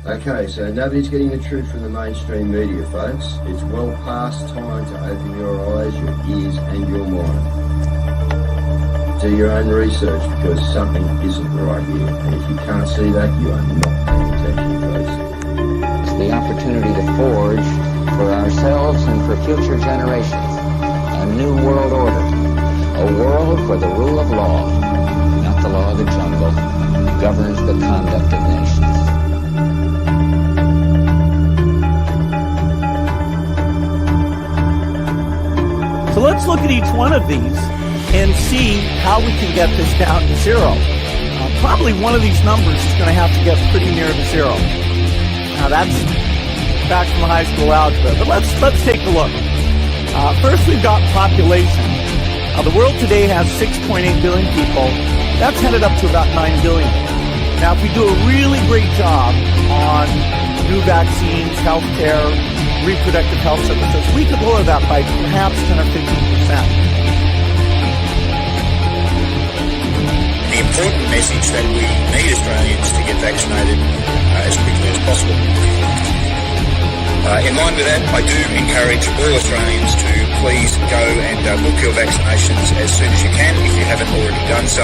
Okay, so nobody's getting the truth from the mainstream media, folks. It's well past time to open your eyes, your ears, and your mind. Do your own research because something isn't right here. And if you can't see that, you are not paying attention, folks. It's the opportunity to forge for ourselves and for future generations a new world order. A world where the rule of law, not the law of the jungle, governs the conduct of nations. So let's look at each one of these and see how we can get this down to zero. Probably one of these numbers is going to have to get pretty near to zero. Now that's back from high school algebra, but let's take a look. First, we've got population. The world today has 6.8 billion people. That's headed up to about 9 billion. Now, if we do a really great job on new vaccines, healthcare, reproductive health services, we could lower that by perhaps 10 or 15%. The important message that we need Australians to get vaccinated as quickly as possible. In line with that, I do encourage all Australians to please go and book your vaccinations as soon as you can if you haven't already done so.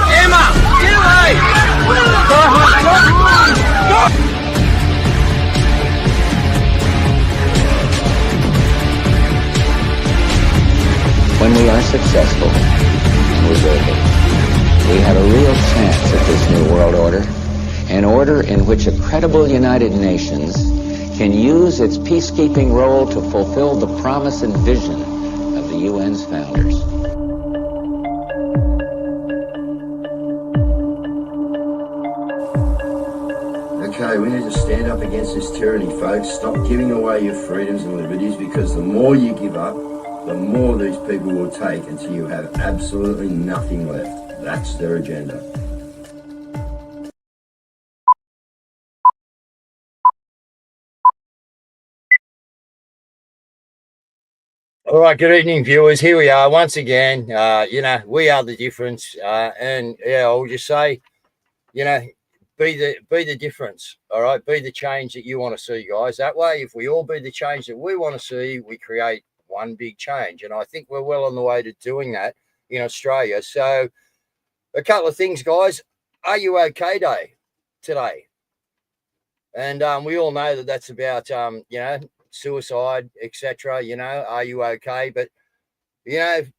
Emma, get away! When we are successful, and we will be, we have a real chance at this new world order, an order in which a credible United Nations can use its peacekeeping role to fulfill the promise and vision of the UN's founders. Okay, we need to stand up against this tyranny, folks. Stop giving away your freedoms and liberties, because the more you give up, the more these people will take until you have absolutely nothing left. That's their agenda. All right, good evening, viewers. Here we are once again. We are the difference, and I'll just say, be the difference. All right, be the change that you want to see, guys. That way, if we all be the change that we want to see, we create one big change, and I think we're well on the way to doing that in Australia. So, a couple of things, guys. Are you okay day today? And we all know that that's about suicide, etc. Are you okay? But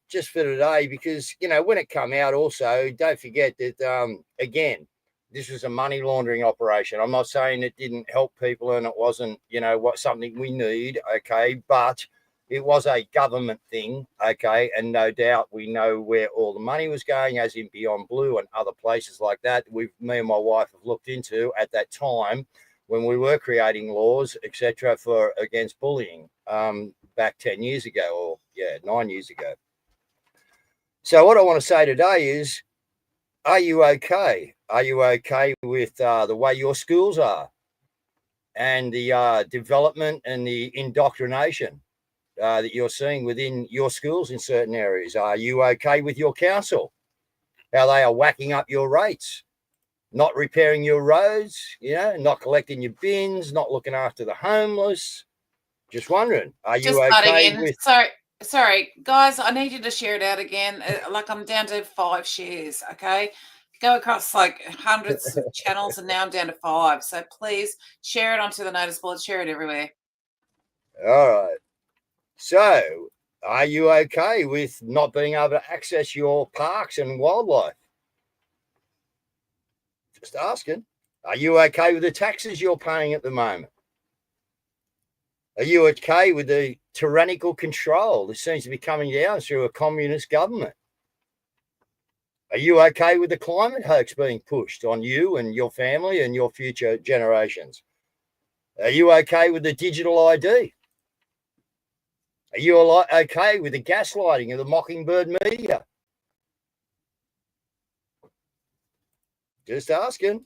just for today, because when it come out, also don't forget that again, this was a money laundering operation. I'm not saying it didn't help people and it wasn't something we need, okay, but it was a government thing, okay, and no doubt we know where all the money was going, as in Beyond Blue and other places like that. Me and my wife have looked into at that time when we were creating laws, etc., for against bullying back 10 years ago, or 9 years ago. So what I want to say today is, are you okay? Are you okay with the way your schools are and the development and the indoctrination that you're seeing within your schools in certain areas? Are you okay with your council? How they are whacking up your rates? Not repairing your roads, not collecting your bins, not looking after the homeless. Just wondering, are you okay with... Sorry, guys, I need you to share it out again. Like, I'm down to 5 shares, okay? Go across like hundreds of channels and now I'm down to 5. So please share it onto the notice board, share it everywhere. All right. So, are you okay with not being able to access your parks and wildlife? Just asking. Are you okay with the taxes you're paying at the moment? Are you okay with the tyrannical control that seems to be coming down through a communist government? Are you okay with the climate hoax being pushed on you and your family and your future generations? Are you okay with the digital ID? Are you okay with the gaslighting of the Mockingbird media? Just asking.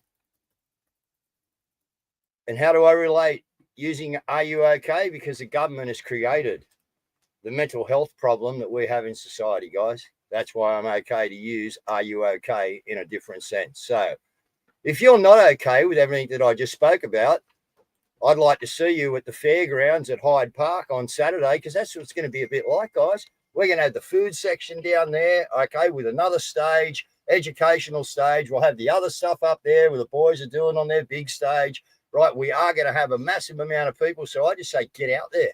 And how do I relate using "Are you okay?" because the government has created the mental health problem that we have in society, guys. That's why I'm okay to use "Are you okay?" in a different sense. So if you're not okay with everything that I just spoke about, I'd like to see you at the fairgrounds at Hyde Park on Saturday, because that's what it's going to be a bit like, guys. We're going to have the food section down there, okay, with another stage, educational stage. We'll have the other stuff up there where the boys are doing on their big stage, right? We are going to have a massive amount of people. So I just say, get out there,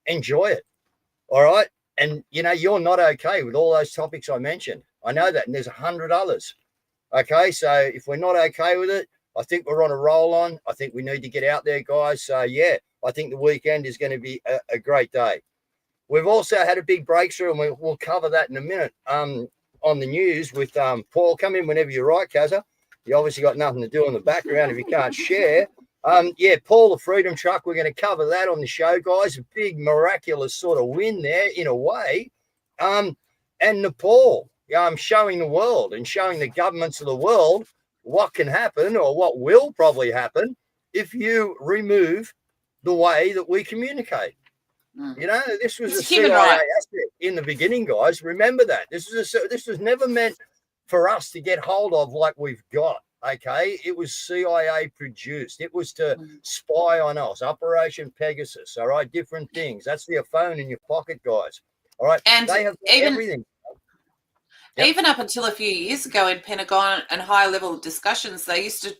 enjoy it, all right? And, you know, you're not okay with all those topics I mentioned. I know that, and there's 100 others, okay? So if we're not okay with it, I think we're on a roll on. I think we need to get out there, guys. So, yeah, I think the weekend is going to be a great day. We've also had a big breakthrough, and we'll cover that in a minute on the news with Paul. Come in whenever you're right, Kazza. You obviously got nothing to do in the background if you can't share. Yeah, Paul, the Freedom Truck, we're going to cover that on the show, guys. A big miraculous sort of win there in a way. And Nepal, showing the world and showing the governments of the world what can happen, or what will probably happen, if you remove the way that we communicate. You know, this was a CIA asset in the beginning, guys. Remember that. This was never meant for us to get hold of like we've got, okay? It was CIA produced. It was to spy on us. Operation Pegasus, all right? Different things. That's your phone in your pocket, guys, all right? And they have everything. Yep. Even up until a few years ago in Pentagon and high-level discussions, they used to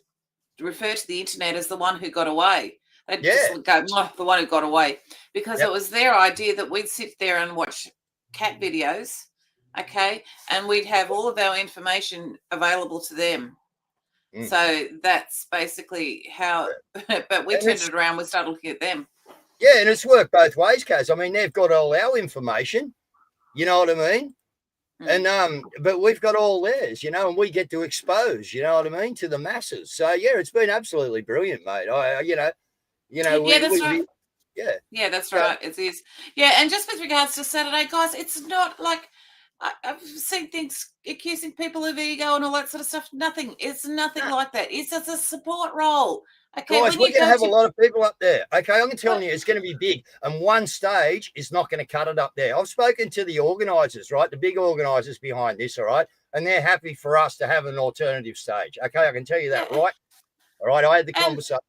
refer to the internet as the one who got away. They'd just go, the one who got away, because it was their idea that we'd sit there and watch cat videos, okay, and we'd have all of our information available to them. So that's basically how, but we turned it around, we started looking at them. Yeah, and it's worked both ways, Kaz. I mean, they've got all our information, you know what I mean? And but we've got all theirs, you know, and we get to expose, you know what I mean, to the masses. So yeah, it's been absolutely brilliant, mate. That's right. Yeah, that's right. It is. Yeah, and just with regards to Saturday, guys, it's not like I've seen things accusing people of ego and all that sort of stuff. Nothing. It's nothing like that. It's just a support role. Okay, guys, we're going to have a lot of people up there. Okay, I'm telling you, it's going to be big. And one stage is not going to cut it up there. I've spoken to the organisers, right, the big organisers behind this, all right, and they're happy for us to have an alternative stage. Okay, I can tell you that, right? All right, I had the conversation.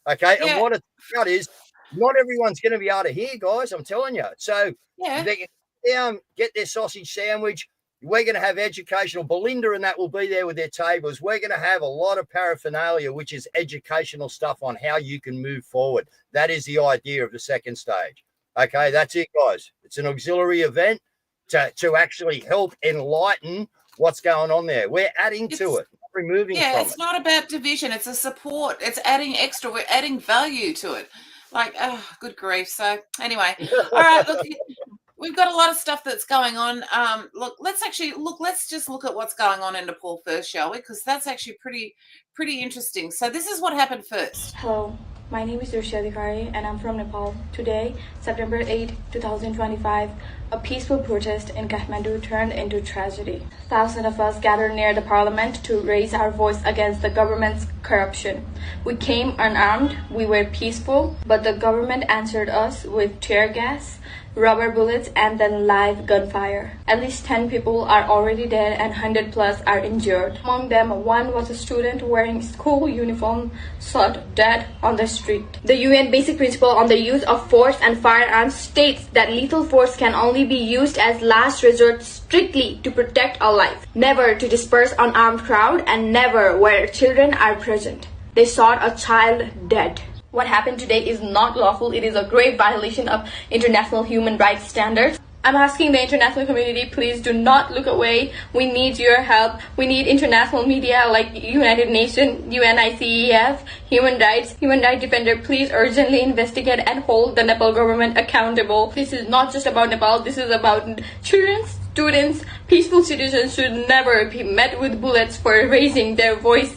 Okay, and what it's about is not everyone's going to be able to hear, guys, I'm telling you. So they can down, get their sausage sandwich. We're going to have educational. Belinda and that will be there with their tables. We're going to have a lot of paraphernalia, which is educational stuff on how you can move forward. That is the idea of the second stage. Okay, that's it, guys. It's an auxiliary event to actually help enlighten what's going on there. We're adding to it, not removing from it. Yeah, it's not about division. It's a support. It's adding extra. We're adding value to it. Like, oh, good grief. So anyway, all right, look. We've got a lot of stuff that's going on. Let's just look at what's going on in Nepal first, shall we? Because that's actually pretty interesting. So this is what happened first. Hello, my name is Durshya Adhikari and I'm from Nepal. Today, September 8, 2025, a peaceful protest in Kathmandu turned into tragedy. Thousands of us gathered near the parliament to raise our voice against the government's corruption. We came unarmed, we were peaceful, but the government answered us with tear gas, rubber bullets, and then live gunfire. At least 10 people are already dead and 100 plus are injured. Among them, one was a student wearing school uniform shot dead on the street. The UN Basic Principle on the Use of Force and Firearms states that lethal force can only be used as last resort, strictly to protect a life, never to disperse an armed crowd, and never where children are present. They shot a child dead. What happened today is not lawful. It is a grave violation of international human rights standards. I'm asking the international community, please do not look away. We need your help. We need international media like United Nations, UNICEF, Human Rights Defender. Please urgently investigate and hold the Nepal government accountable. This is not just about Nepal. This is about children, students. Peaceful citizens should never be met with bullets for raising their voice.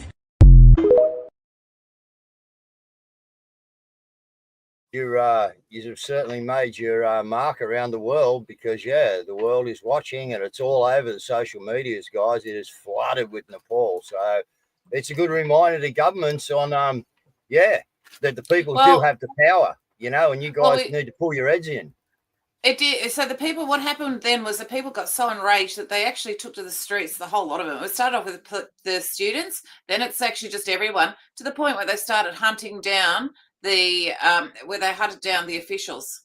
You've certainly made your mark around the world, because the world is watching and it's all over the social medias, guys. It is flooded with Nepal, so it's a good reminder to governments on that the people do Well- have the power, you know, and you guys Well, need to pull your heads in. It did. So the people, what happened then was the people got so enraged that they actually took to the streets, the whole lot of them. It started off with the students, then it's actually just everyone, to the point where they started hunting down the officials.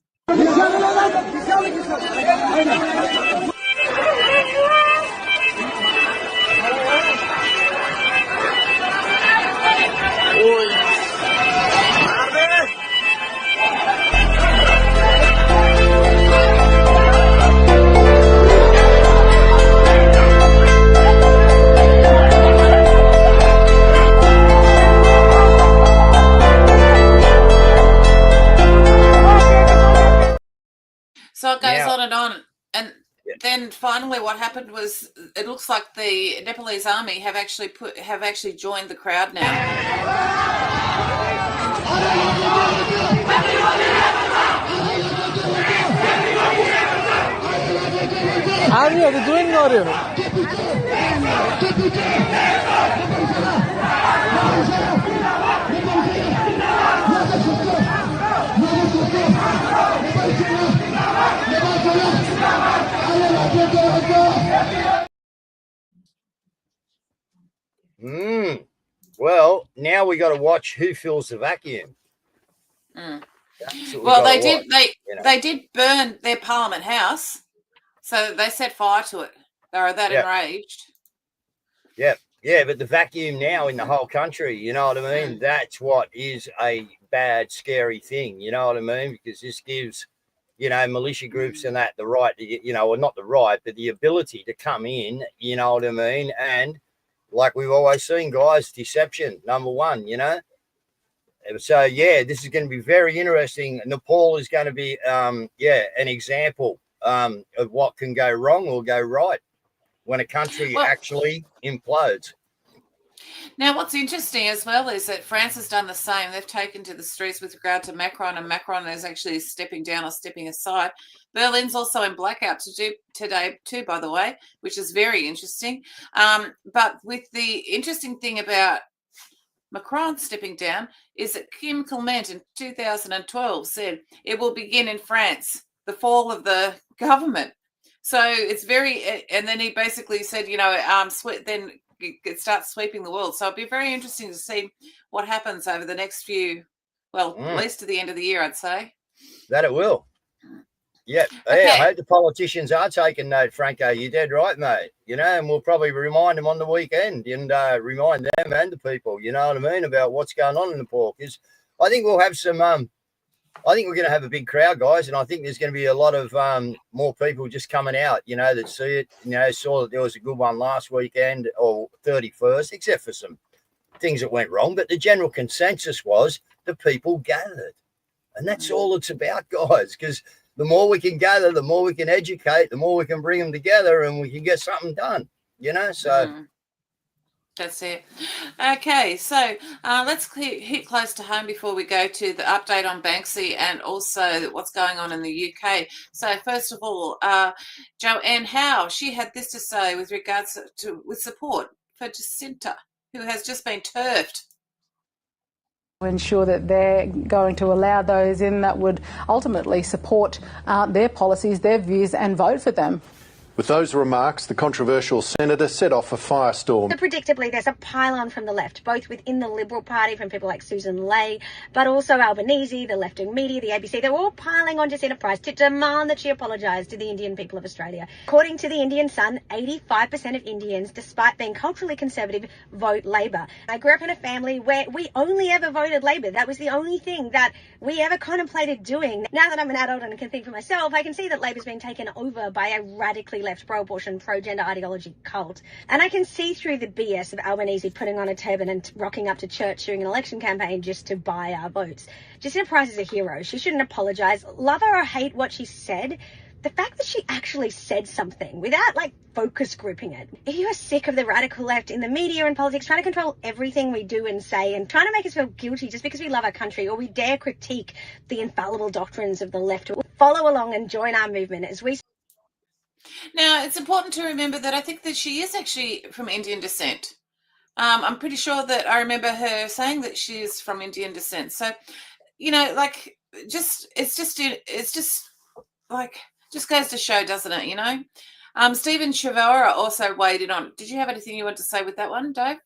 So it goes on and on. And then finally what happened was it looks like the Nepalese army have actually joined the crowd now. आर्मीहरू join गर्यो Well, now we got to watch who fills the vacuum. Well, they did. They did burn their Parliament House, so they set fire to it. They were that enraged. Yeah, but the vacuum now in the whole country, you know what I mean? That's what is a bad, scary thing, you know what I mean? Because this gives, you know, militia groups and that the right to get, you know, or not the right, but the ability to come in, you know what I mean? And like we've always seen, guys, deception, number one, you know? So, yeah, this is going to be very interesting. Nepal is going to be, an example of what can go wrong or go right when a country actually implodes. Now, what's interesting as well is that France has done the same. They've taken to the streets with regard to Macron, and Macron is actually stepping down or stepping aside. Berlin's also in blackout today too, by the way, which is very interesting. But with the interesting thing about Macron stepping down is that Kim Clement in 2012 said it will begin in France, the fall of the government. So it's and then he basically said, you know, then it starts sweeping the world. So it'd be very interesting to see what happens over the next few, at least to the end of the year, I'd say. That it will. Yeah. Okay. I hope the politicians are taking note, Franco. You're dead right, mate. You know, and we'll probably remind them on the weekend and remind them and the people, you know what I mean, about what's going on in Nepal. Because I think we'll have some I think we're going to have a big crowd, guys, and I think there's going to be a lot of more people just coming out, you know, that see it, you know, saw that there was a good one last weekend or 31st, except for some things that went wrong. But the general consensus was the people gathered. And that's all it's about, guys, because the more we can gather, the more we can educate, the more we can bring them together and we can get something done, you know, so... That's it. Okay, so let's hit close to home before we go to the update on Banksy and also what's going on in the UK. So first of all, Joanne Howe, she had this to say with regards to with support for Jacinta, who has just been turfed. Ensure that they're going to allow those in that would ultimately support their policies, their views and vote for them. With those remarks, the controversial senator set off a firestorm. So predictably, there's a pile-on from the left, both within the Liberal Party from people like Susan Ley, but also Albanese, the left-wing media, the ABC. They're all piling on Jacinta Price to demand that she apologise to the Indian people of Australia. According to the Indian Sun, 85% of Indians, despite being culturally conservative, vote Labor. I grew up in a family where we only ever voted Labor. That was the only thing that we ever contemplated doing. Now that I'm an adult and can think for myself, I can see that Labor's been taken over by a radically left pro-abortion, pro-gender ideology cult. And I can see through the BS of Albanese putting on a turban and rocking up to church during an election campaign just to buy our votes. Jacinta Price is a hero. She shouldn't apologise. Love her or hate what she said, the fact that she actually said something without, focus grouping it. If you are sick of the radical left in the media and politics trying to control everything we do and say and trying to make us feel guilty just because we love our country or we dare critique the infallible doctrines of the left, follow along and join our movement as we... Now, it's important to remember that I think that she is actually from Indian descent. I'm pretty sure that I remember her saying that she's from Indian descent. So, you know, like, it's just like, just goes to show, doesn't it? You know. Stephen Chavora also weighed in on. Did you have anything you want to say with that one, Dave?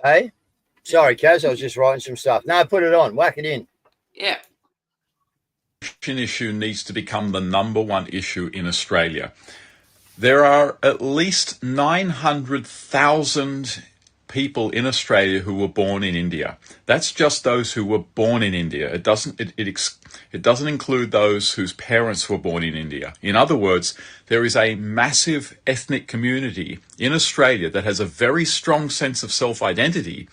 Hey, sorry, Caz, I was just writing some stuff. No, put it on, whack it in. Yeah. Issue needs to become the number one issue in Australia. There are at least 900,000 people in Australia who were born in India. That's just those who were born in India. It doesn't include those whose parents were born in India. In other words, there is a massive ethnic community in Australia that has a very strong sense of self-identity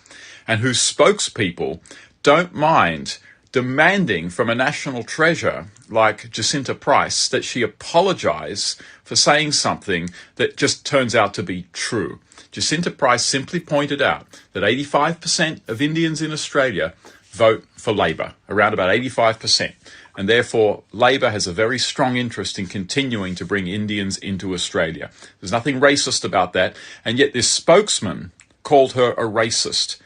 and whose spokespeople don't mind demanding from a national treasure like Jacinta Price that she apologize for saying something that just turns out to be true. Jacinta Price simply pointed out that 85% of Indians in Australia vote for Labor, around about 85%. And therefore, Labor has a very strong interest in continuing to bring Indians into Australia. There's nothing racist about that. And yet this spokesman called her a racist.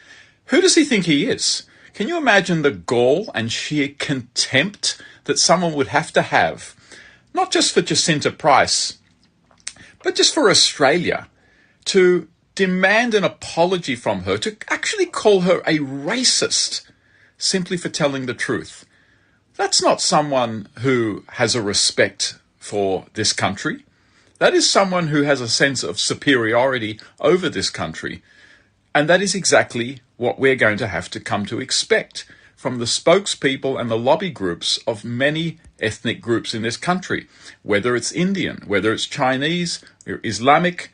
Who does he think he is? Can you imagine the gall and sheer contempt that someone would have to have, not just for Jacinta Price, but just for Australia, to demand an apology from her, to actually call her a racist simply for telling the truth? That's not someone who has a respect for this country. That is someone who has a sense of superiority over this country. And that is exactly what we're going to have to come to expect from the spokespeople and the lobby groups of many ethnic groups in this country. Whether it's Indian, whether it's Chinese, or Islamic,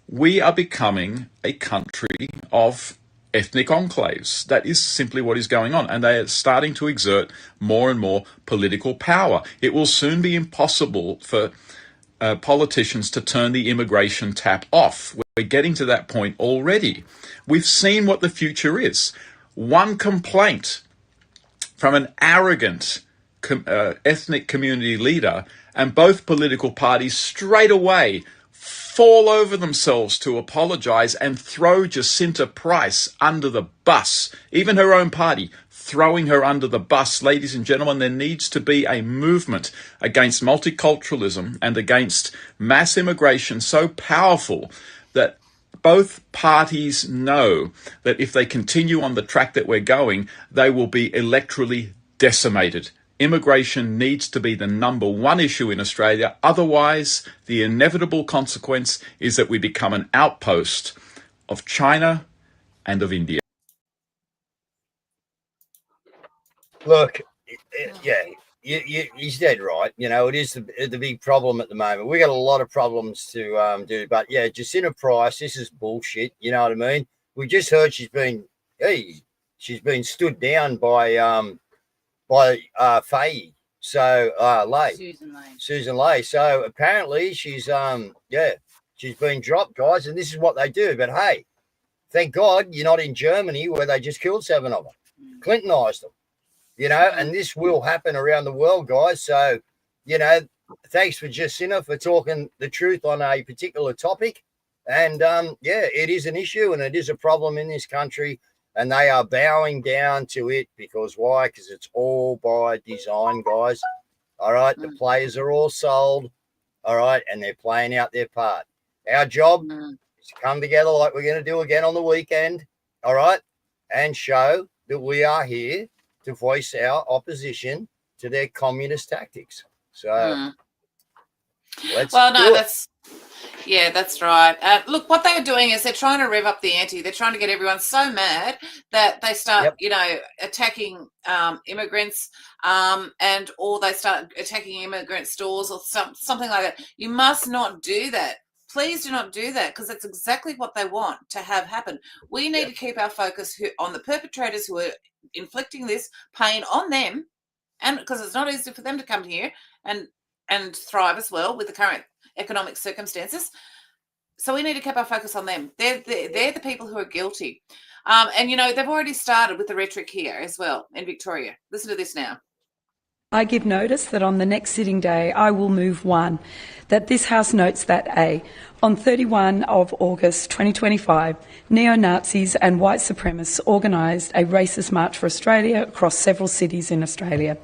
we are becoming a country of ethnic enclaves. That is simply what is going on. And they are starting to exert more and more political power. It will soon be impossible for politicians to turn the immigration tap off. We're getting to that point already. We've seen what the future is. One complaint from an arrogant ethnic community leader, and both political parties straight away fall over themselves to apologize and throw Jacinta Price under the bus. Even her own party throwing her under the bus. Ladies and gentlemen, there needs to be a movement against multiculturalism and against mass immigration so powerful that both parties know that if they continue on the track that we're going, they will be electorally decimated. Immigration needs to be the number one issue in Australia. Otherwise, the inevitable consequence is that we become an outpost of China and of India. Look, yeah, he's dead right. You know, it is the big problem at the moment. We got a lot of problems to do, but yeah, Jacinta Price, this is bullshit. You know what I mean? We just heard she's been stood down by Faye. So Susan Lay. So apparently she's been dropped, guys, and this is what they do. But hey, thank God you're not in Germany where they just killed 7 of them, Clintonized them. You know, and this will happen around the world, guys. So, you know, thanks for Jacinta for talking the truth on a particular topic. And, it is an issue and it is a problem in this country. And they are bowing down to it because why? Because it's all by design, guys. All right. The players are all sold. All right. And they're playing out their part. Our job is to come together like we're going to do again on the weekend. All right. And show that we are here to voice our opposition to their communist tactics. So let's that's right. Look, what they are doing is they're trying to rev up the ante. They're trying to get everyone so mad that they start, attacking immigrants, or they start attacking immigrant stores or something like that. You must not do that. Please do not do that, because that's exactly what they want to have happen. We need to keep our focus on the perpetrators who are inflicting this pain on them, and because it's not easy for them to come here and thrive as well with the current economic circumstances. So we need to keep our focus on them. They're the people who are guilty. And, you know, they've already started with the rhetoric here as well in Victoria. Listen to this now. I give notice that on the next sitting day I will move 1, that this House notes that A, on 31 of August 2025, neo-Nazis and white supremacists organised a racist march for Australia across several cities in Australia.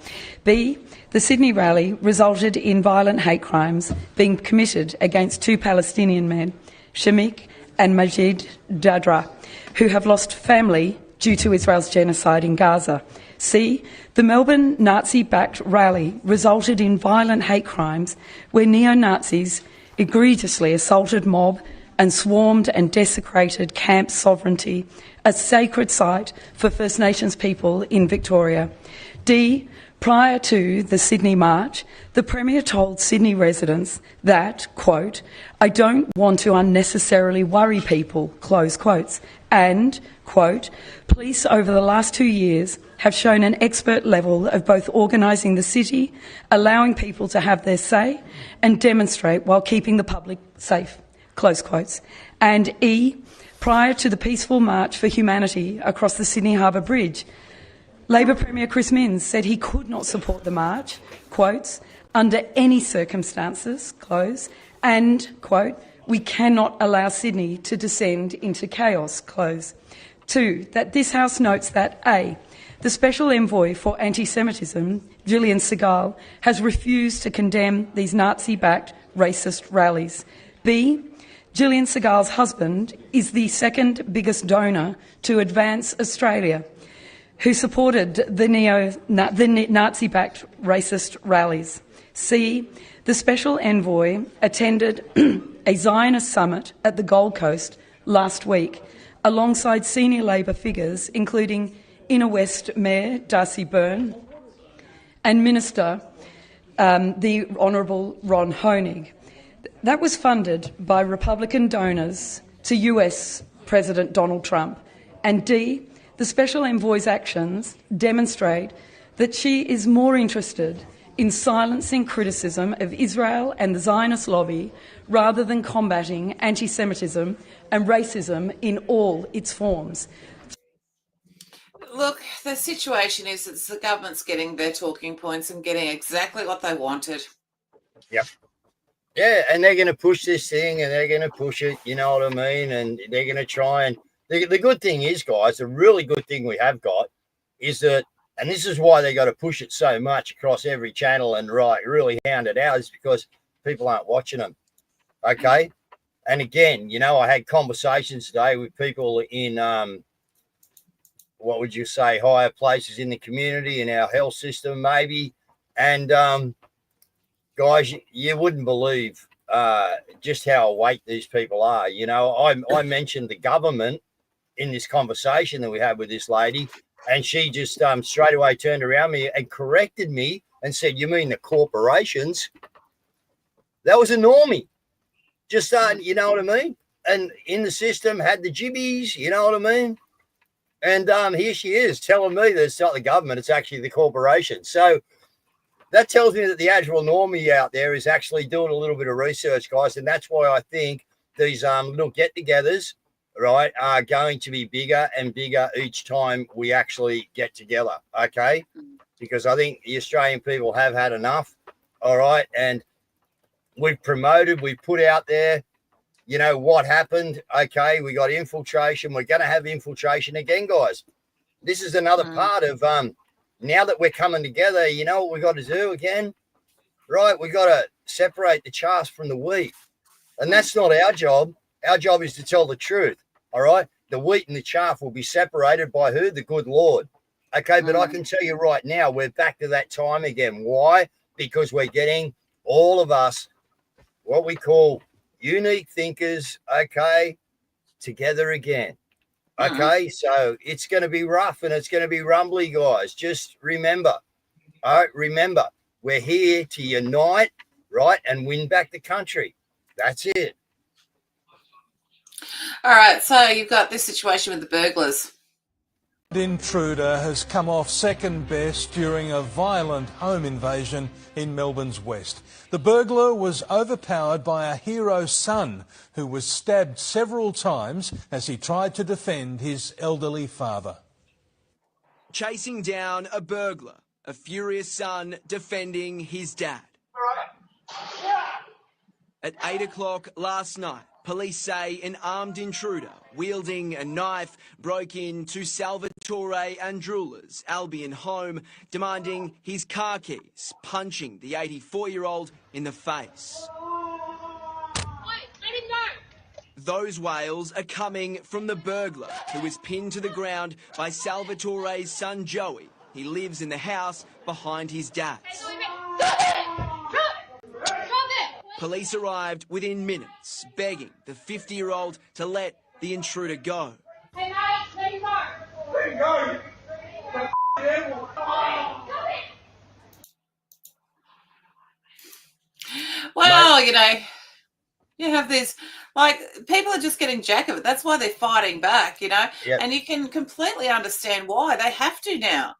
B, the Sydney rally resulted in violent hate crimes being committed against 2 Palestinian men, Shamik and Majid Dadra, who have lost family due to Israel's genocide in Gaza. C, the Melbourne Nazi-backed rally resulted in violent hate crimes where neo-Nazis egregiously assaulted mob and swarmed and desecrated Camp Sovereignty, a sacred site for First Nations people in Victoria. D, prior to the Sydney March, the Premier told Sydney residents that, quote, I don't want to unnecessarily worry people, close quotes, and, quote, police over the last 2 years have shown an expert level of both organising the city, allowing people to have their say, and demonstrate while keeping the public safe, close quotes. And E, prior to the peaceful March for Humanity across the Sydney Harbour Bridge, Labor Premier Chris Minns said he could not support the march, quotes, under any circumstances, close, and, quote, we cannot allow Sydney to descend into chaos, close. 2, that this House notes that A, the Special Envoy for Anti-Semitism, Gillian Segal, has refused to condemn these Nazi-backed racist rallies. B, Gillian Segal's husband is the second biggest donor to Advance Australia, who supported the Nazi-backed racist rallies. C, the Special Envoy attended a Zionist summit at the Gold Coast last week alongside senior Labor figures including Inner West Mayor Darcy Byrne and Minister the Honourable Ron Hoenig. That was funded by Republican donors to US President Donald Trump. And D, the Special Envoy's actions demonstrate that she is more interested in silencing criticism of Israel and the Zionist lobby rather than combating anti-Semitism and racism in all its forms. Look, the situation is that the government's getting their talking points and getting exactly what they wanted. Yep. Yeah, and they're going to push this thing and they're going to push it, you know what I mean? And they're going to try and... The good thing is, guys, the really good thing we have got is that, and this is why they got to push it so much across every channel and really hound it out, is because people aren't watching them, okay? And again, you know, I had conversations today with people in... what would you say, higher places in the community, in our health system, maybe. And guys, you wouldn't believe just how awake these people are. You know, I mentioned the government in this conversation that we had with this lady, and she just straight away turned around me and corrected me and said, you mean the corporations? That was a normie. Just, you know what I mean? And in the system had the jibbies, you know what I mean? And here she is telling me that it's not the government, it's actually the corporation. So that tells me that the actual normie out there is actually doing a little bit of research, guys. And that's why I think these little get-togethers, right, are going to be bigger and bigger each time we actually get together, okay? Because I think the Australian people have had enough, all right? And we've promoted, we've put out there, you know, what happened. Okay, we got infiltration. We're going to have infiltration again, guys. This is another part of now that we're coming together, you know what we got to do again? Right, we got to separate the chaff from the wheat. And that's not our job. Our job is to tell the truth, all right? The wheat and the chaff will be separated by who? The good Lord. Okay, but I can tell you right now, we're back to that time again. Why? Because we're getting all of us what we call unique thinkers, okay, together again. Okay, so it's going to be rough and it's going to be rumbly, guys. Just remember, all right, remember, we're here to unite, right, and win back the country. That's it. All right, so you've got this situation with the burglars. Intruder has come off second best during a violent home invasion in Melbourne's west. The burglar was overpowered by a hero's son who was stabbed several times as he tried to defend his elderly father. Chasing down a burglar. A furious son defending his dad. At 8 o'clock last night, police say an armed intruder wielding a knife broke into Salvatore Andrula's Albion home, demanding his car keys, punching the 84-year-old in the face. Those wails are coming from the burglar, who was pinned to the ground by Salvatore's son Joey. He lives in the house behind his dad's. Police arrived within minutes, begging the 50-year-old to let the intruder go. Hey, mate, let him go. Let him go. Well, you know, you have this, like, people are just getting jack of it. That's why they're fighting back, you know, and you can completely understand why. They have to now.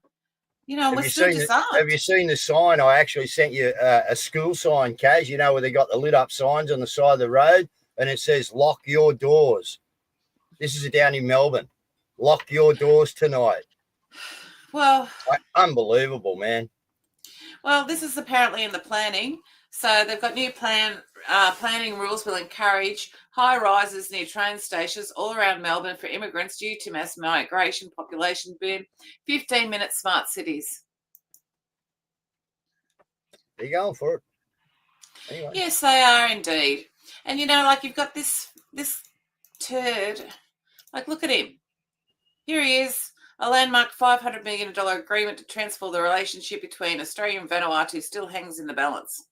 You know, we're still disarmed. Have you seen the sign? I actually sent you a school sign, Caz, you know, where they got the lit up signs on the side of the road and it says, lock your doors. This is down in Melbourne. Lock your doors tonight. Well, unbelievable, man. Well, this is apparently in the planning. So they've got new planning rules will encourage high rises near train stations all around Melbourne for immigrants due to mass migration, population boom, 15-minute smart cities. Are you going for it? Anyway. Yes, they are indeed. And, you know, like you've got this turd. Like, look at him. Here he is. A landmark $500 million agreement to transform the relationship between Australia and Vanuatu still hangs in the balance.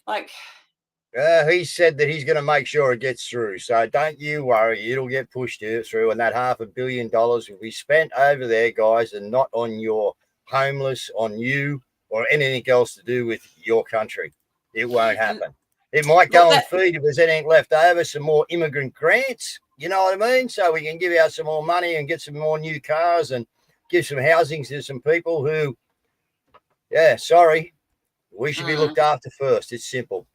Like, he said that he's going to make sure it gets through. So don't you worry. It'll get pushed through. And that $500 million will be spent over there, guys, and not on your homeless, on you, or anything else to do with your country. It won't happen. It might go and feed if there's anything left over, some more immigrant grants. You know what I mean? So we can give out some more money and get some more new cars and give some housing to some people who, we should be looked after first. It's simple.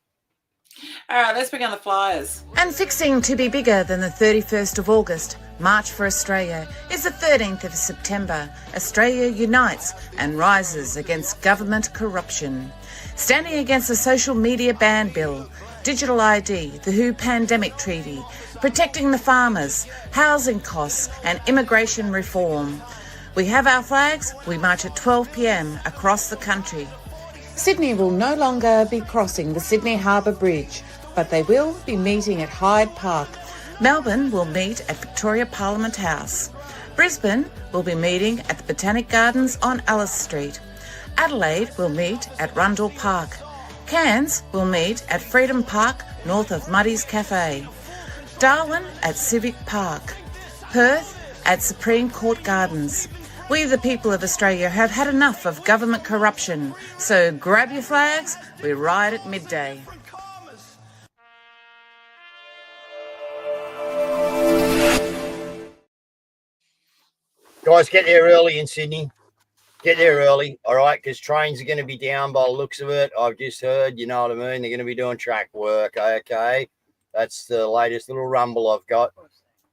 All right, let's bring on the flyers. And fixing to be bigger than the 31st of August, March for Australia is the 13th of September. Australia unites and rises against government corruption. Standing against the social media ban bill, digital ID, the WHO pandemic treaty, protecting the farmers, housing costs and immigration reform. We have our flags, we march at 12 p.m. across the country. Sydney will no longer be crossing the Sydney Harbour Bridge, but they will be meeting at Hyde Park. Melbourne will meet at Victoria Parliament House. Brisbane will be meeting at the Botanic Gardens on Alice Street. Adelaide will meet at Rundle Park. Cairns will meet at Freedom Park, north of Muddy's Cafe. Darwin at Civic Park. Perth at Supreme Court Gardens. We, the people of Australia, have had enough of government corruption. So grab your flags, we ride at midday. Guys, get there early in Sydney. Get there early, all right, because trains are going to be down by the looks of it. I've just heard, you know what I mean? They're going to be doing track work, okay? That's the latest little rumble I've got.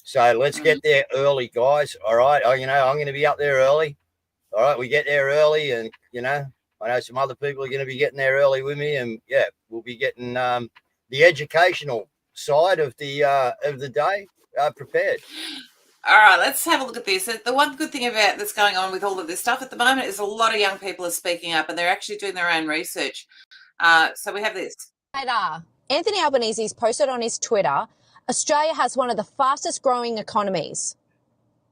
So let's get there early, guys, all right? I'm going to be up there early, all right? We get there early and, I know some other people are going to be getting there early with me and, we'll be getting the educational side of the day prepared. All right, let's have a look at this. The one good thing about that's going on with all of this stuff at the moment is a lot of young people are speaking up and they're actually doing their own research. So we have this. Anthony Albanese's posted on his Twitter, Australia has one of the fastest growing economies.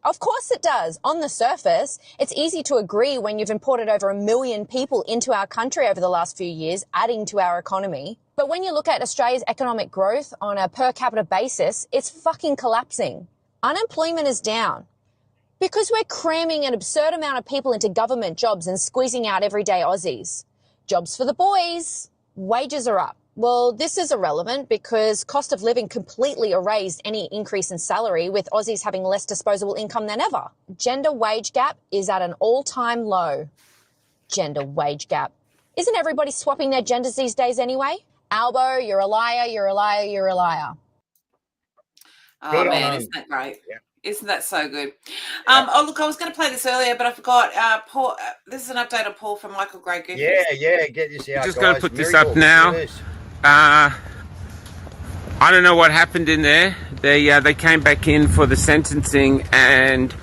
Of course it does. On the surface, it's easy to agree when you've imported over 1 million people into our country over the last few years, adding to our economy. But when you look at Australia's economic growth on a per capita basis, it's fucking collapsing. Unemployment is down because we're cramming an absurd amount of people into government jobs and squeezing out everyday Aussies. Jobs for the boys. Wages are up. Well, this is irrelevant because cost of living completely erased any increase in salary, with Aussies having less disposable income than ever. Gender wage gap is at an all-time low. Gender wage gap. Isn't everybody swapping their genders these days anyway? Albo, you're a liar, you're a liar, you're a liar. Oh, man, isn't that great? Yeah. Isn't that so good? Oh, look, I was going to play this earlier, but I forgot. Paul, this is an update on Paul from Michael Grey Goofy. Yeah, get this out, Just guys. going to put this Miracle. up now. Look at this. I don't know what happened in there. They came back in for the sentencing, and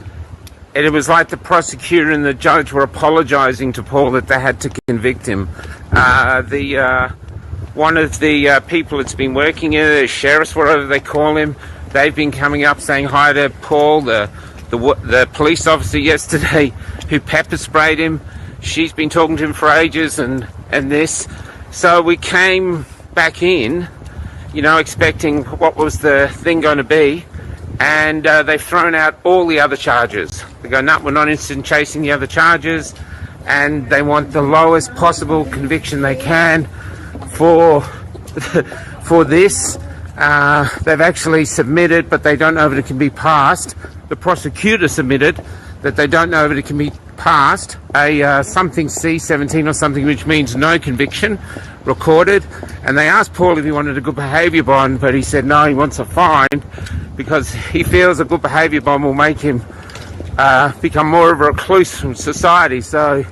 it was like the prosecutor and the judge were apologising to Paul that they had to convict him. One of the people that's been working in the sheriffs, whatever they call him, they've been coming up saying hi to Paul. The police officer yesterday who pepper sprayed him, she's been talking to him for ages, and this. So we came back in, expecting what was the thing going to be, and they've thrown out all the other charges. They go, no, we're not interested in chasing the other charges, and they want the lowest possible conviction they can for this. They've actually submitted, but they don't know if it can be passed. The prosecutor submitted that they don't know if it can be passed, a something C-17 or something, which means no conviction recorded. And they asked Paul if he wanted a good behaviour bond, but he said no, he wants a fine because he feels a good behaviour bond will make him become more of a recluse from society. So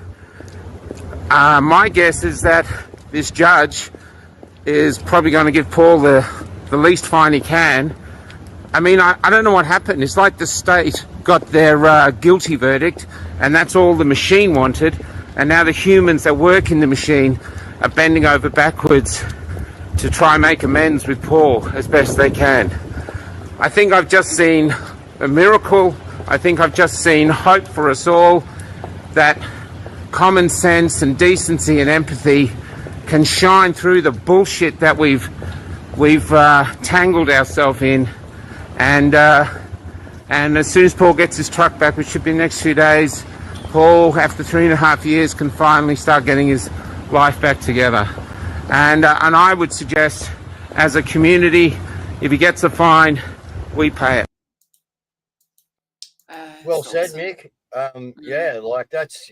my guess is that this judge is probably going to give Paul the least fine he can. I mean, I don't know what happened. It's like the state got their guilty verdict, and that's all the machine wanted, and now the humans that work in the machine are bending over backwards to try and make amends with Paul as best they can. I think I've just seen a miracle. I think I've just seen hope for us all, that common sense and decency and empathy can shine through the bullshit that we've tangled ourselves in, and as soon as Paul gets his truck back, which should be the next few days, Paul, after 3.5 years, can finally start getting his life back together. And I would suggest, as a community, if he gets a fine, we pay it. Well said, Mick. That's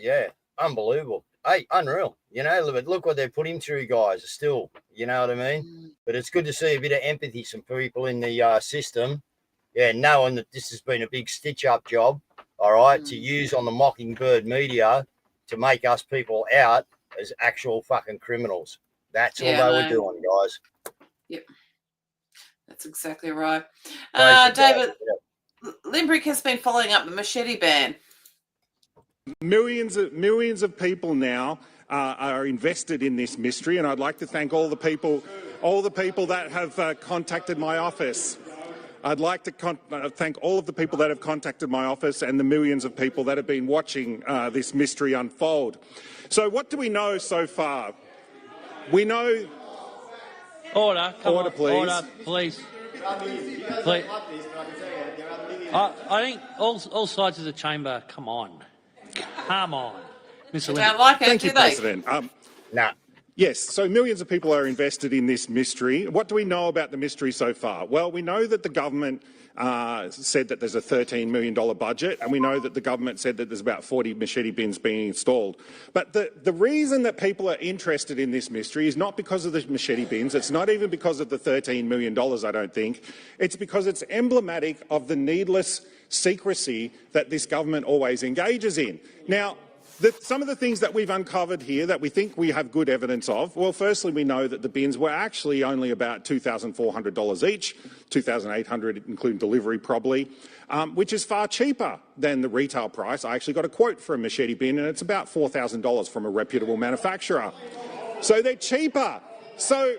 unbelievable. Hey, unreal. Look what they've put him through, guys. Still, you know what I mean? But it's good to see a bit of empathy, some people in the system. Yeah, knowing that this has been a big stitch-up job, all right, to use on the Mockingbird media to make us people out as actual fucking criminals. That's all they were doing, guys. Yep. That's exactly right. Basically, David, Limbrick has been following up the machete ban. Millions of people now are invested in this mystery, and I'd like to thank all the people that have contacted my office. I'd like to thank all of the people that have contacted my office and the millions of people that have been watching this mystery unfold. So what do we know so far? We know... Order, Order, please. Order, please. Please. I think all sides of the chamber, come on. Come on. Mr. They don't like it, Thank do you, they? President. Yes, so millions of people are invested in this mystery. What do we know about the mystery so far? Well, we know that the government said that there's a $13 million budget, and we know that the government said that there's about 40 machete bins being installed. But the reason that people are interested in this mystery is not because of the machete bins. It's not even because of the $13 million, I don't think. It's because it's emblematic of the needless secrecy that this government always engages in. Now, some of the things that we've uncovered here that we think we have good evidence of, well, firstly, we know that the bins were actually only about $2,400 each, $2,800 including delivery probably, which is far cheaper than the retail price. I actually got a quote for a machete bin, and it's about $4,000 from a reputable manufacturer. So they're cheaper. So,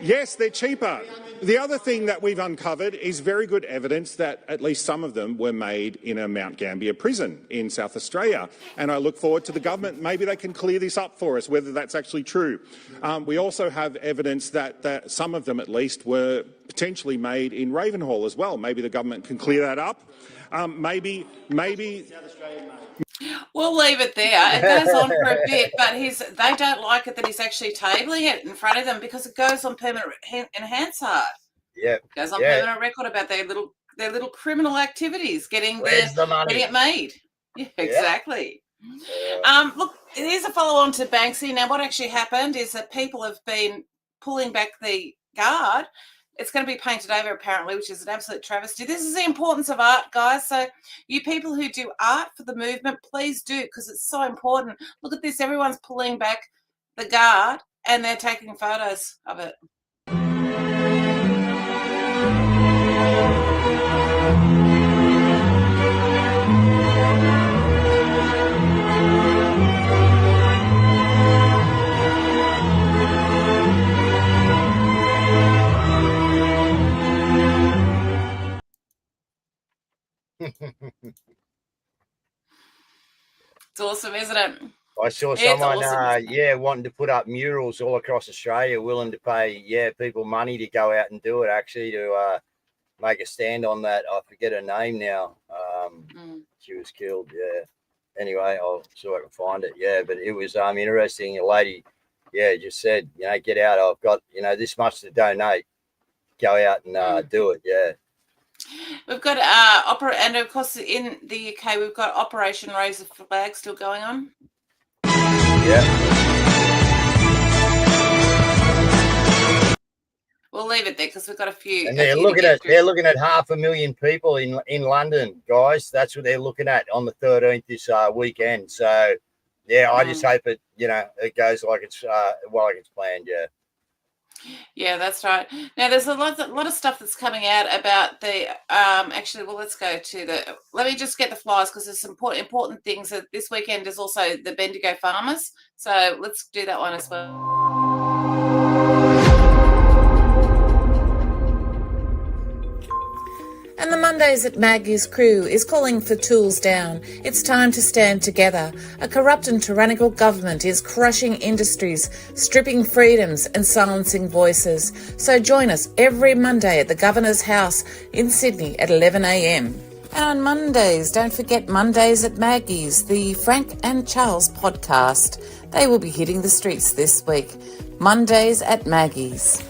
yes, they're cheaper. The other thing that we've uncovered is very good evidence that at least some of them were made in a Mount Gambier prison in South Australia. And I look forward to the government. Maybe they can clear this up for us, whether that's actually true. We also have evidence that some of them at least were potentially made in Ravenhall as well. Maybe the government can clear that up. Maybe. We'll leave it there. It goes on for a bit, but they don't like it that he's actually tabling it in front of them because it goes on permanent in Hansard. Yeah. It goes on permanent record about their little criminal activities getting it made. Yeah, exactly. Look, here's a follow-on to Banksy. Now, what actually happened is that people have been pulling back the guard it's going to be painted over apparently, which is an absolute travesty. This is the importance of art, guys. So you people who do art for the movement, please do, because it's so important. Look at this. Everyone's pulling back the guard and they're taking photos of it. It's awesome, isn't it? I saw It's someone, awesome. wanting to put up murals all across Australia, willing to pay, people money to go out and do it, actually, to make a stand on that. I forget her name now. She was killed, Anyway, I'll see if I can find it, but it was interesting. A lady, just said, get out. I've got, this much to donate. Go out and do it, We've got and of course in the UK we've got Operation Raise the Flag still going on. We'll leave it there because we've got a few. And they're looking at 500,000 people in London, guys. That's what they're looking at on the 13th this weekend. So I just hope it it goes like it's planned. Yeah, that's right. Now there's a lot of stuff that's coming out about the let's go to let me just get the flyers because there's some important things. That this weekend is also the Bendigo Farmers, so let's do that one as well. And the Mondays at Maggie's crew is calling for tools down. It's time to stand together. A corrupt and tyrannical government is crushing industries, stripping freedoms and silencing voices. So join us every Monday at the Governor's House in Sydney at 11 a.m. And on Mondays, don't forget Mondays at Maggie's, the Frank and Charles podcast. They will be hitting the streets this week. Mondays at Maggie's.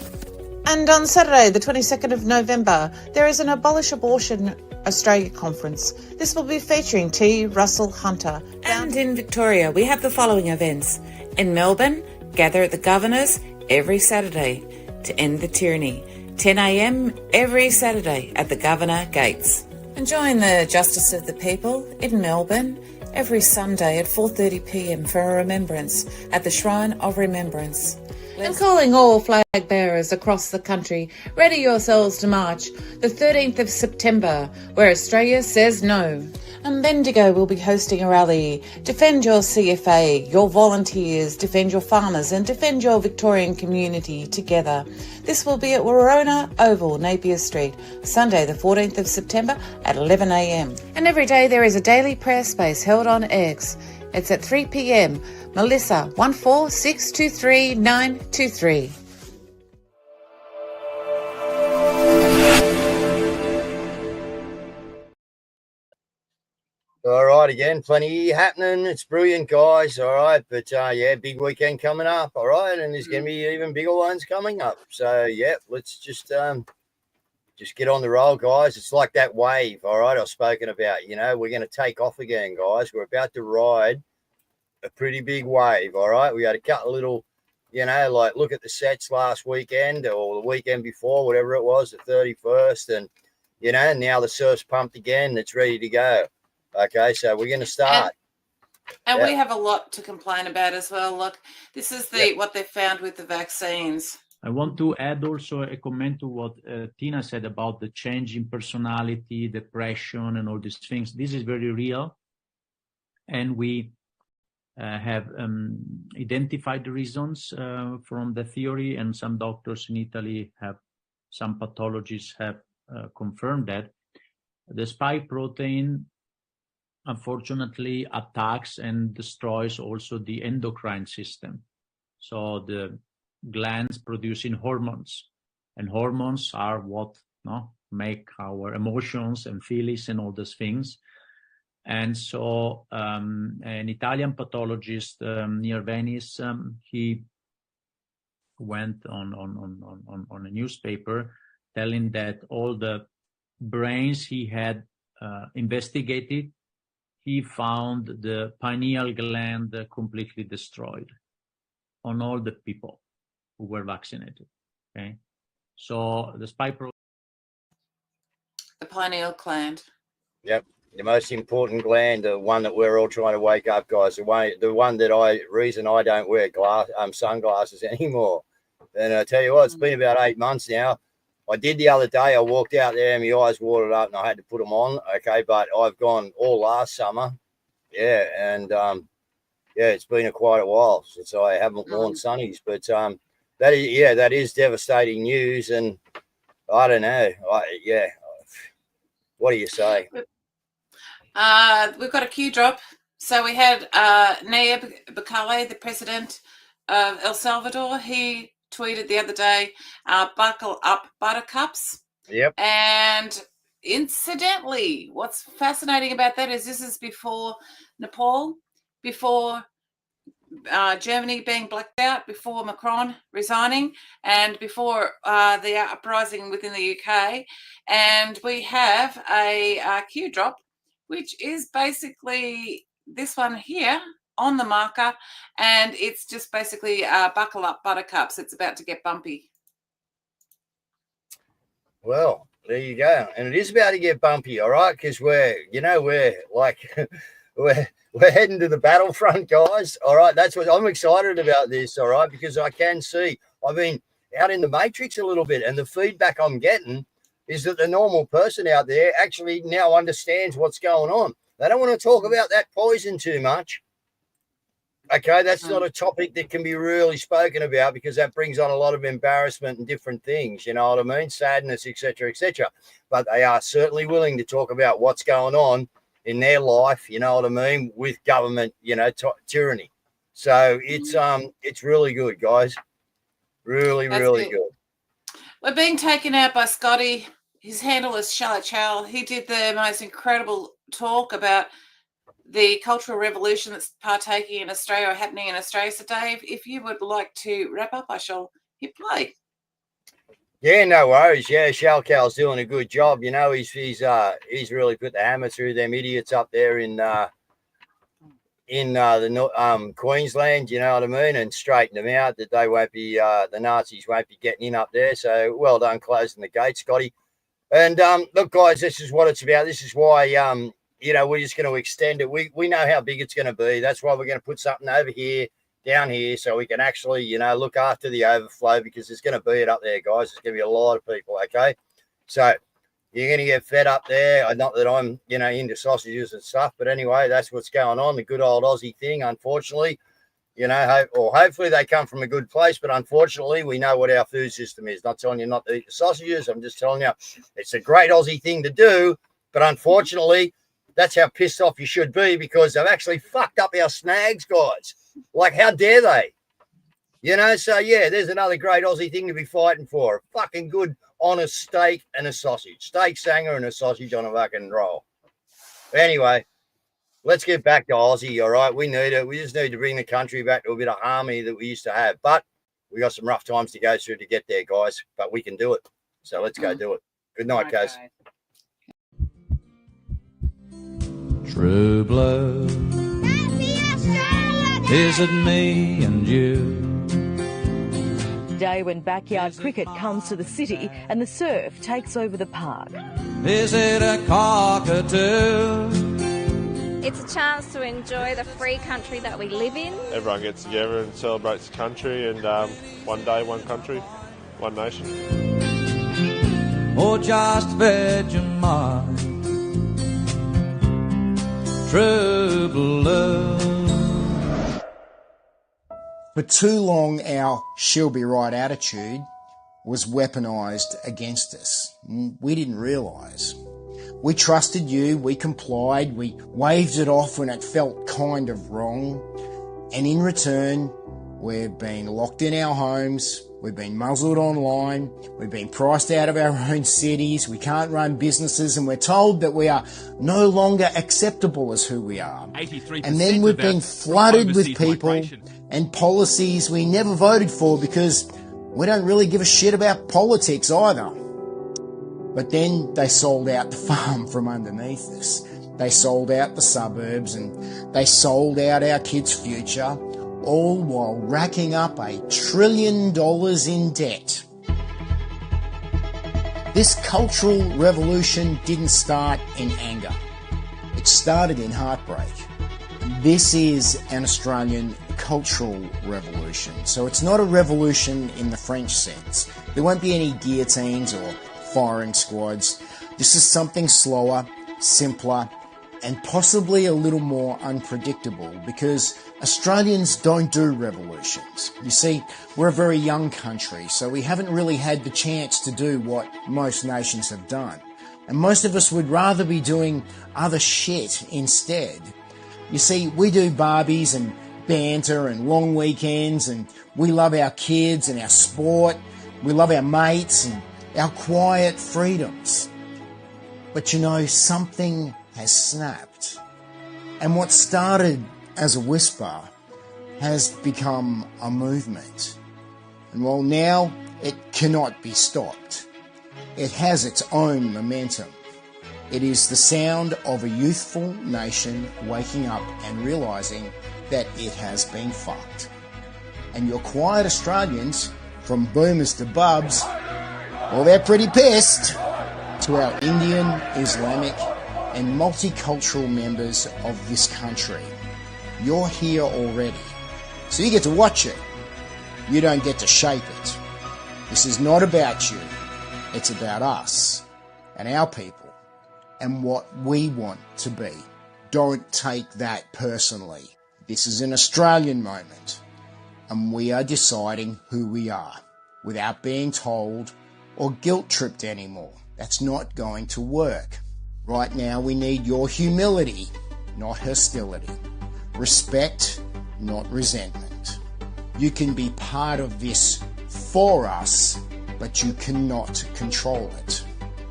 And on Saturday, the 22nd of November, there is an Abolish Abortion Australia conference. This will be featuring T. Russell Hunter. And in Victoria, we have the following events. In Melbourne, gather at the Governor's every Saturday to end the tyranny. 10 a.m. every Saturday at the Governor Gates. And join the Justice of the People in Melbourne every Sunday at 4:30 p.m. for a remembrance at the Shrine of Remembrance. And calling all flag bearers across the country, ready yourselves to march the 13th of September, where Australia says no. And Bendigo will be hosting a rally. Defend your CFA, your volunteers, defend your farmers and defend your Victorian community together. This will be at Warona Oval, Napier Street, Sunday the 14th of September at 11 a.m. And every day there is a daily prayer space held on X. It's at 3 p.m. Melissa 14623 All right, again, plenty happening. It's brilliant, guys. All right, but big weekend coming up. All right, and there's going to be even bigger ones coming up. So let's just get on the roll, guys. It's like that wave. All right, I've spoken about. We're going to take off again, guys. We're about to ride a pretty big wave. All right, we had a couple little, look at the sets last weekend or the weekend before, whatever it was, the 31st, and now the surf's pumped again. It's ready to go. Okay, so we're going to start. And we have a lot to complain about as well. Look, this is what they found with the vaccines. I want to add also a comment to what Tina said about the change in personality, depression, and all these things. This is very real. And we have identified the reasons from the theory, and some doctors in Italy some pathologists have confirmed that. The spike protein unfortunately attacks and destroys also the endocrine system. So the glands producing hormones, and hormones are what make our emotions and feelings and all those things. And so an Italian pathologist near Venice, he went on a newspaper telling that all the brains he had investigated, he found the pineal gland completely destroyed on all the people who were vaccinated. Okay, So the spike The pineal gland. Yep. The most important gland, the one that we're all trying to wake up, guys. The one that reason I don't wear sunglasses anymore. And I tell you what, it's been about 8 months now. I did the other day. I walked out there and my eyes watered up and I had to put them on. Okay. But I've gone all last summer. Yeah. And, it's been quite a while since I haven't worn sunnies, but, that is devastating news. And I don't know. What do you say? We've got a Q drop. So we had Nayib Bukele, the president of El Salvador. He tweeted the other day, buckle up buttercups. Yep. And incidentally, what's fascinating about that is this is before Nepal, before Germany being blacked out, before Macron resigning, and before the uprising within the UK. And we have a Q drop, which is basically this one here on the marker, and it's just basically buckle up buttercups. It's about to get bumpy. Well, there you go. And it is about to get bumpy, all right, because we're like we're heading to the battlefront, guys. All right, that's what I'm excited about this, all right, because I can see, I've been out in the matrix a little bit, and the feedback I'm getting is that the normal person out there actually now understands what's going on. They don't want to talk about that poison too much. Okay, that's not a topic that can be really spoken about because that brings on a lot of embarrassment and different things, you know what I mean? Sadness, etc., etc. But they are certainly willing to talk about what's going on in their life, you know what I mean, with government, tyranny. So it's really good, guys. Really, really good. We're being taken out by Scotty. His handle is Charlotte Chow. He did the most incredible talk about the cultural revolution that's partaking in Australia or happening in Australia. So, Dave, if you would like to wrap up, I shall hit play. Yeah, no worries. Yeah, Shalcal's doing a good job. You know, he's really put the hammer through them idiots up there in Queensland. You know what I mean, and straightened them out that they won't be the Nazis won't be getting in up there. So well done closing the gate, Scotty. And look, guys, this is what it's about. This is why we're just going to extend it. We know how big it's going to be. That's why we're going to put something over here, down here, so we can actually, look after the overflow, because there's going to be it up there, guys. There's going to be a lot of people, okay? So you're going to get fed up there. Not that I'm, into sausages and stuff, but anyway, that's what's going on. The good old Aussie thing, unfortunately, hopefully they come from a good place, but unfortunately we know what our food system is. Not telling you not to eat the sausages. I'm just telling you it's a great Aussie thing to do, but unfortunately that's how pissed off you should be, because they've actually fucked up our snags, guys. Like, how dare they? So, yeah, there's another great Aussie thing to be fighting for. A fucking good, honest steak and a sausage. Steak sanger and a sausage on a fucking roll. Anyway, let's get back to Aussie, all right? We need it. We just need to bring the country back to a bit of harmony that we used to have. But we got some rough times to go through to get there, guys. But we can do it. So let's go do it. Good night, guys. True blue, is it me and you? Day when backyard cricket comes to the city and the surf takes over the park. Is it a cockatoo? It's a chance to enjoy the free country that we live in. Everyone gets together and celebrates the country, and one day, one country, one nation. Or just Vegemite. True blue. For too long, our she'll be right attitude was weaponised against us. We didn't realise. We trusted you, we complied, we waved it off when it felt kind of wrong. And in return, we've been locked in our homes, we've been muzzled online, we've been priced out of our own cities, we can't run businesses, and we're told that we are no longer acceptable as who we are. And then we've been flooded with people and policies we never voted for, because we don't really give a shit about politics either. But then they sold out the farm from underneath us. They sold out the suburbs, and they sold out our kids' future, all while racking up $1 trillion in debt. This cultural revolution didn't start in anger. It started in heartbreak. This is an Australian cultural revolution. So it's not a revolution in the French sense. There won't be any guillotines or firing squads. This is something slower, simpler, and possibly a little more unpredictable, because Australians don't do revolutions. You see, we're a very young country, so we haven't really had the chance to do what most nations have done. And most of us would rather be doing other shit instead. You see, we do Barbies and banter and long weekends, and we love our kids and our sport. We love our mates and our quiet freedoms. But you know, something has snapped. And what started as a whisper has become a movement. And while now it cannot be stopped, it has its own momentum. It is the sound of a youthful nation waking up and realising that it has been fucked. And your quiet Australians, from boomers to bubs, well, they're pretty pissed, to our Indian, Islamic and multicultural members of this country. You're here already, so you get to watch it. You don't get to shape it. This is not about you. It's about us and our people and what we want to be. Don't take that personally. This is an Australian moment, and we are deciding who we are without being told or guilt-tripped anymore. That's not going to work. Right now we need your humility, not hostility. Respect, not resentment. You can be part of this for us, but you cannot control it.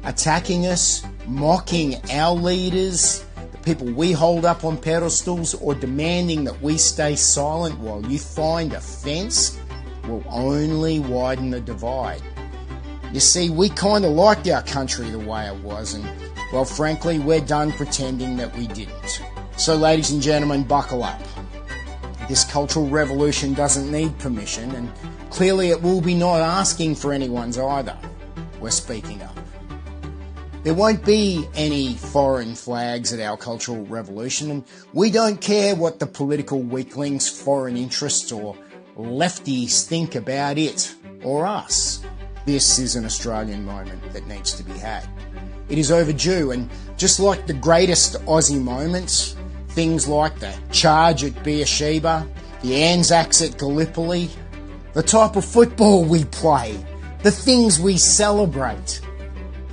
Attacking us, mocking our leaders, the people we hold up on pedestals, or demanding that we stay silent while you find offence will only widen the divide. You see, we kind of liked our country the way it was, and, well, frankly, we're done pretending that we didn't. So, ladies and gentlemen, buckle up. This cultural revolution doesn't need permission, and clearly it will be not asking for anyone's either. We're speaking up. There won't be any foreign flags at our cultural revolution, and we don't care what the political weaklings, foreign interests or lefties think about it or us. This is an Australian moment that needs to be had. It is overdue, and just like the greatest Aussie moments, things like the charge at Beersheba, the Anzacs at Gallipoli, the type of football we play, the things we celebrate,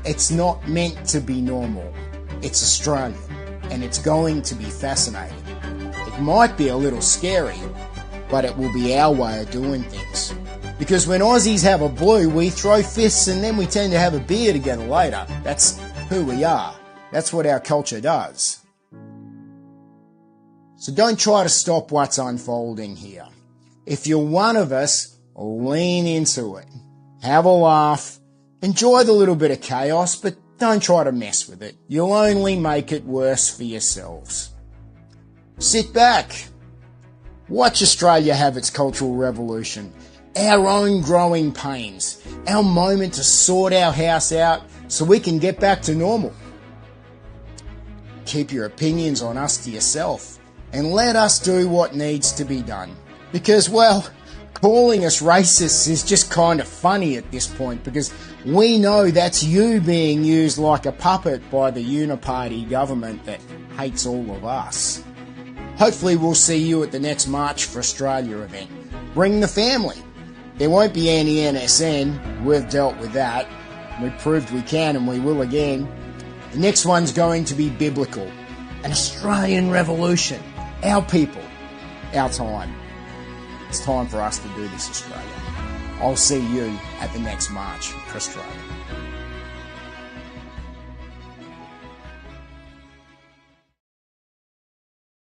it's not meant to be normal. It's Australian, and it's going to be fascinating. It might be a little scary, but it will be our way of doing things. Because when Aussies have a blue, we throw fists and then we tend to have a beer together later. That's who we are. That's what our culture does. So don't try to stop what's unfolding here. If you're one of us, lean into it. Have a laugh. Enjoy the little bit of chaos, but don't try to mess with it. You'll only make it worse for yourselves. Sit back. Watch Australia have its cultural revolution. Our own growing pains. Our moment to sort our house out so we can get back to normal. Keep your opinions on us to yourself and let us do what needs to be done. Because, well, calling us racists is just kind of funny at this point, because we know that's you being used like a puppet by the uniparty government that hates all of us. Hopefully we'll see you at the next March for Australia event. Bring the family. There won't be any NSN. We've dealt with that. We proved we can, and we will again. The next one's going to be biblical. An Australian revolution. Our people. Our time. It's time for us to do this, Australia. I'll see you at the next March for Australia.